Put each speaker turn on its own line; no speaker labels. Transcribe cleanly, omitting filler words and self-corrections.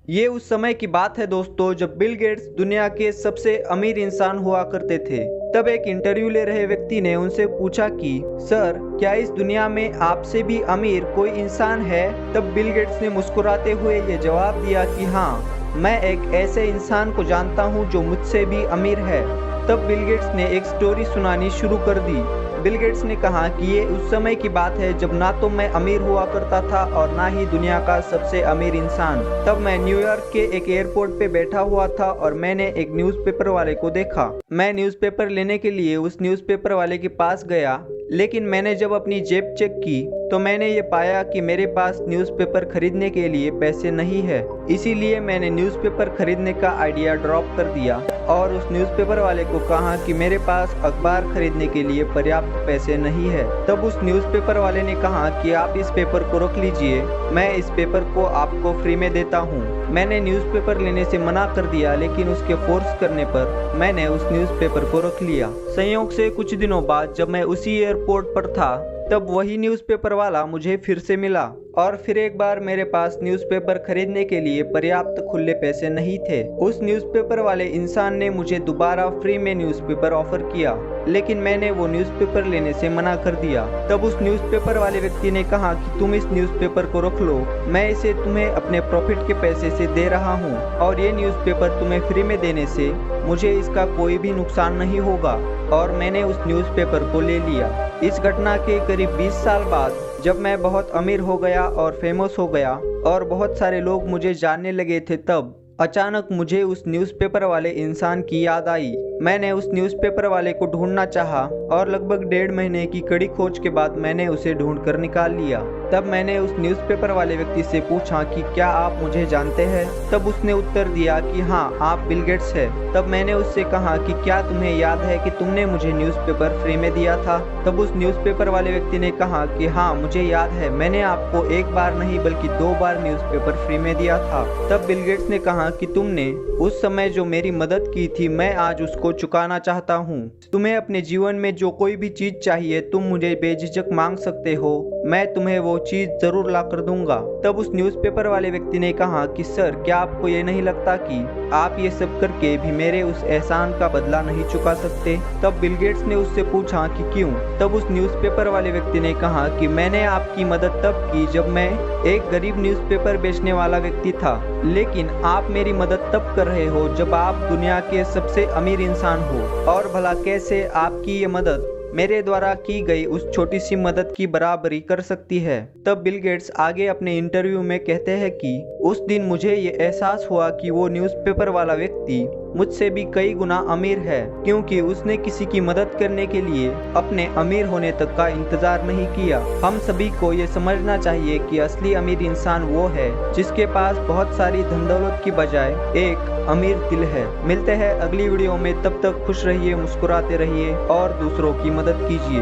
ये उस समय की बात है दोस्तों, जब बिल गेट्स दुनिया के सबसे अमीर इंसान हुआ करते थे। तब एक इंटरव्यू ले रहे व्यक्ति ने उनसे पूछा कि सर, क्या इस दुनिया में आपसे भी अमीर कोई इंसान है? तब बिल गेट्स ने मुस्कुराते हुए ये जवाब दिया कि हाँ, मैं एक ऐसे इंसान को जानता हूँ जो मुझसे भी अमीर है। तब बिल गेट्स ने एक स्टोरी सुनानी शुरू कर दी। बिल गेट्स ने कहा कि ये उस समय की बात है जब ना तो मैं अमीर हुआ करता था और ना ही दुनिया का सबसे अमीर इंसान। तब मैं न्यूयॉर्क के एक एयरपोर्ट पे बैठा हुआ था और मैंने एक न्यूज़पेपर वाले को देखा। मैं न्यूज़पेपर लेने के लिए उस न्यूज़पेपर वाले के पास गया, लेकिन मैंने जब अपनी जेब चेक की तो मैंने ये पाया कि मेरे पास न्यूज़पेपर खरीदने के लिए पैसे नहीं है। इसीलिए मैंने न्यूज़पेपर खरीदने का आइडिया ड्रॉप कर दिया और उस न्यूज़पेपर वाले को कहा कि मेरे पास अखबार खरीदने के लिए पर्याप्त पैसे नहीं है। तब उस न्यूज़पेपर वाले ने कहा कि आप इस पेपर को रख लीजिए, मैं इस पेपर को आपको फ्री में देता हूँ। मैंने न्यूज़पेपर लेने से मना कर दिया, लेकिन उसके फोर्स करने पर मैंने उस न्यूज़पेपर को रख लिया। संयोग से कुछ दिनों बाद जब मैं उसी एयरपोर्ट पर था, तब वही न्यूज़पेपर वाला मुझे फिर से मिला और फिर एक बार मेरे पास न्यूज़पेपर खरीदने के लिए पर्याप्त खुले पैसे नहीं थे। उस न्यूज़पेपर वाले इंसान ने मुझे दोबारा फ्री में न्यूज़पेपर ऑफर किया, लेकिन मैंने वो न्यूज़पेपर लेने से मना कर दिया। तब उस न्यूज़पेपर वाले व्यक्ति ने कहा कि तुम इस न्यूज़पेपर को रख लो, मैं इसे तुम्हें अपने प्रॉफिट के पैसे से दे रहा हूँ और ये न्यूज़पेपर तुम्हें फ्री में देने से मुझे इसका कोई भी नुकसान नहीं होगा। और मैंने उस न्यूज़पेपर को ले लिया। इस घटना के करीब 20 साल बाद जब मैं बहुत अमीर हो गया और फेमस हो गया और बहुत सारे लोग मुझे जानने लगे थे, तब अचानक मुझे उस न्यूज़पेपर वाले इंसान की याद आई। मैंने उस न्यूज़पेपर वाले को ढूंढना चाहा और लगभग 1.5 महीने की कड़ी खोज के बाद मैंने उसे ढूंढकर निकाल लिया। तब मैंने उस न्यूज़पेपर वाले व्यक्ति से पूछा कि क्या आप मुझे जानते हैं? तब उसने उत्तर दिया कि हाँ, आप बिल गेट्स हैं। तब मैंने उससे कहा कि क्या तुम्हें याद है कि तुमने मुझे न्यूज़पेपर फ्री में दिया था? तब उस न्यूज़पेपर वाले व्यक्ति ने कहा कि हाँ, मुझे याद है, मैंने आपको एक बार नहीं बल्कि 2 बार न्यूज़पेपर फ्री में दिया था। तब बिल गेट्स ने कहा कि तुमने उस समय जो मेरी मदद की थी, मैं आज उसको चुकाना चाहता हूँ। तुम्हें अपने जीवन में जो कोई भी चीज चाहिए, तुम मुझे बेझिझक मांग सकते हो, मैं तुम्हें वो चीज जरूर ला कर दूंगा। तब उस न्यूज़पेपर वाले व्यक्ति ने कहा कि सर, क्या आपको ये नहीं लगता कि आप ये सब करके भी मेरे उस एहसान का बदला नहीं चुका सकते? तब बिल गेट्स ने उससे पूछा कि क्यों? तब उस न्यूज़पेपर वाले व्यक्ति ने कहा कि मैंने आपकी मदद तब की जब मैं एक गरीब न्यूज़पेपर बेचने वाला व्यक्ति था, लेकिन आप मेरी मदद तब कर रहे हो जब आप दुनिया के सबसे अमीर इंसान हो। और भला कैसे आपकी ये मदद मेरे द्वारा की गई उस छोटी सी मदद की बराबरी कर सकती है? तब बिल गेट्स आगे अपने इंटरव्यू में कहते हैं कि उस दिन मुझे ये एहसास हुआ कि वो न्यूज़पेपर वाला व्यक्ति मुझसे भी कई गुना अमीर है, क्योंकि उसने किसी की मदद करने के लिए अपने अमीर होने तक का इंतजार नहीं किया। हम सभी को ये समझना चाहिए कि असली अमीर इंसान वो है जिसके पास बहुत सारी धन दौलत की बजाय एक अमीर दिल है। मिलते हैं अगली वीडियो में, तब तक खुश रहिए, मुस्कुराते रहिए और दूसरों की मदद कीजिए।